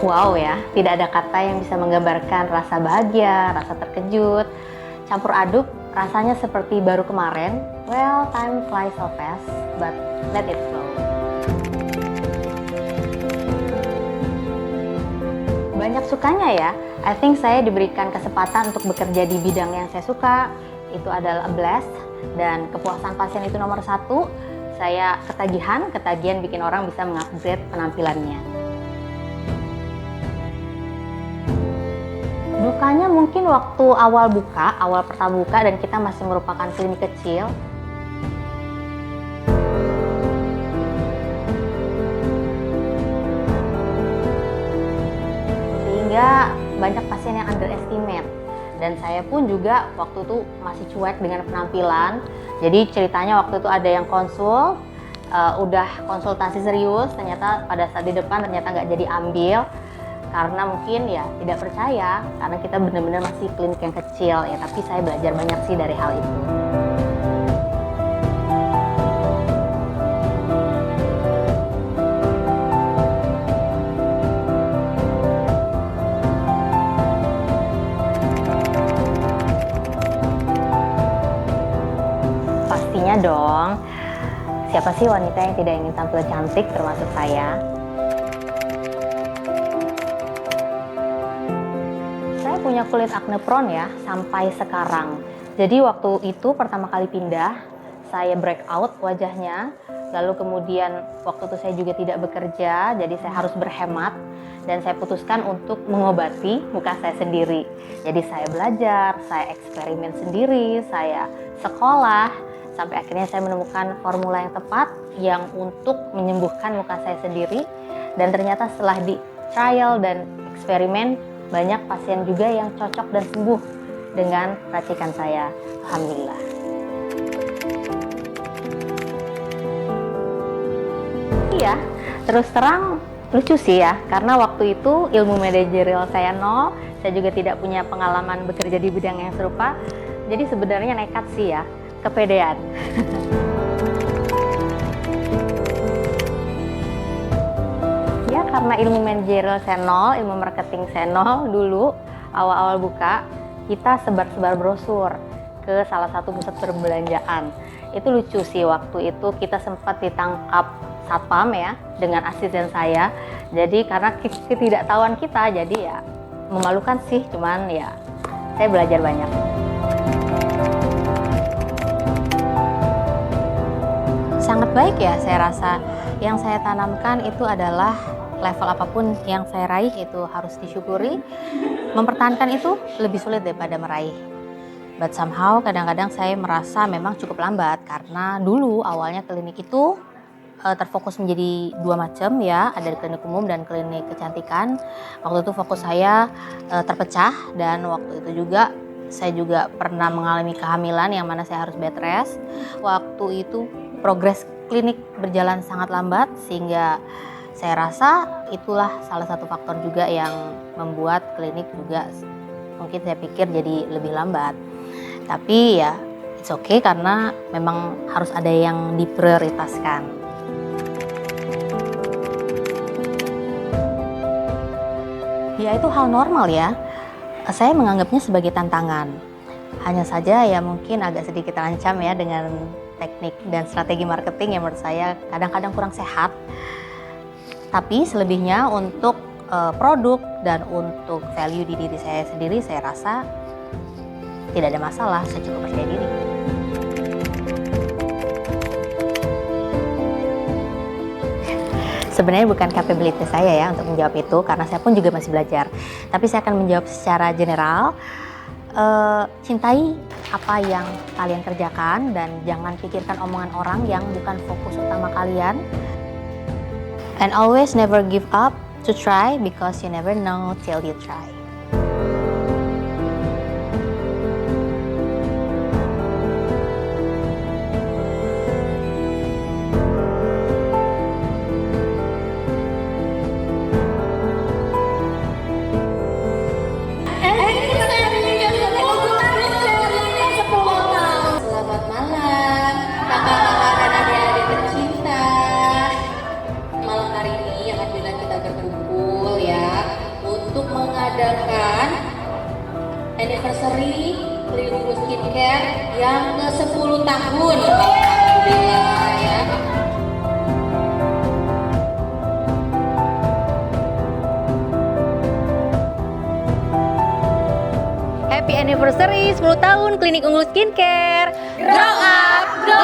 Wow ya, tidak ada kata yang bisa menggambarkan rasa bahagia, rasa terkejut, campur aduk, rasanya seperti baru kemarin. Well, time flies so fast, but let it flow. Banyak sukanya ya, I think saya diberikan kesempatan untuk bekerja di bidang yang saya suka, itu adalah a blast, dan kepuasan pasien itu nomor satu. Saya ketagihan bikin orang bisa mengupgrade penampilannya. Dukanya mungkin waktu awal pertama buka dan kita masih merupakan klinik kecil. Sehingga banyak pasien yang underestimate. Dan saya pun juga waktu itu masih cuek dengan penampilan. Jadi ceritanya waktu itu ada yang konsul, udah konsultasi serius, ternyata pada saat di depan ternyata nggak jadi ambil. Karena mungkin ya tidak percaya, karena kita benar-benar masih klinik yang kecil ya, tapi saya belajar banyak sih dari hal itu. Pastinya dong, siapa sih wanita yang tidak ingin tampil cantik, termasuk saya. Punya kulit acne prone ya sampai sekarang. Jadi waktu itu pertama kali pindah, saya breakout wajahnya. Lalu kemudian waktu itu saya juga tidak bekerja, jadi saya harus berhemat dan saya putuskan untuk mengobati muka saya sendiri. Jadi saya belajar, saya eksperimen sendiri, saya sekolah sampai akhirnya saya menemukan formula yang tepat yang untuk menyembuhkan muka saya sendiri. Dan ternyata setelah di trial dan eksperimen, banyak pasien juga yang cocok dan sembuh dengan racikan saya. Alhamdulillah. Iya, terus terang lucu sih ya, karena waktu itu ilmu manajerial saya nol, saya juga tidak punya pengalaman bekerja di bidang yang serupa, jadi sebenarnya nekat sih ya, kepedean. Ya, karena ilmu manajerial saya nol, ilmu marketing saya nol dulu, awal-awal buka, kita sebar-sebar brosur ke salah satu pusat perbelanjaan. Itu lucu sih, waktu itu kita sempat ditangkap satpam ya, dengan asisten saya. Jadi karena ketidaktahuan kita, jadi ya memalukan sih, cuman ya saya belajar banyak. Sangat baik ya, saya rasa yang saya tanamkan itu adalah level apapun yang saya raih itu harus disyukuri. Mempertahankan itu lebih sulit daripada meraih. But somehow kadang-kadang saya merasa memang cukup lambat karena dulu awalnya klinik itu terfokus menjadi dua macam ya, ada klinik umum dan klinik kecantikan. Waktu itu fokus saya terpecah dan waktu itu juga saya juga pernah mengalami kehamilan yang mana saya harus bed rest. Waktu itu progres klinik berjalan sangat lambat sehingga saya rasa itulah salah satu faktor juga yang membuat klinik juga mungkin saya pikir jadi lebih lambat. Tapi ya it's okay karena memang harus ada yang diprioritaskan. Ya itu hal normal ya. Saya menganggapnya sebagai tantangan. Hanya saja ya mungkin agak sedikit terancam ya dengan teknik dan strategi marketing yang menurut saya kadang-kadang kurang sehat. Tapi selebihnya untuk produk dan untuk value di diri saya sendiri, saya rasa tidak ada masalah, saya cukup percaya diri. Sebenarnya bukan capability saya ya untuk menjawab itu, karena saya pun juga masih belajar. Tapi saya akan menjawab secara general, cintai apa yang kalian kerjakan dan jangan pikirkan omongan orang yang bukan fokus utama kalian. And always never give up to try because you never know till you try. Selamat malam, kakak-kakak dan adik-adik tercinta. Malam hari ini alhamdulillah kita berkumpul ya yang ke-10 tahun. Alhamdulillah ya. Happy anniversary 10 tahun Klinik Unggul Skincare. Grow up, grow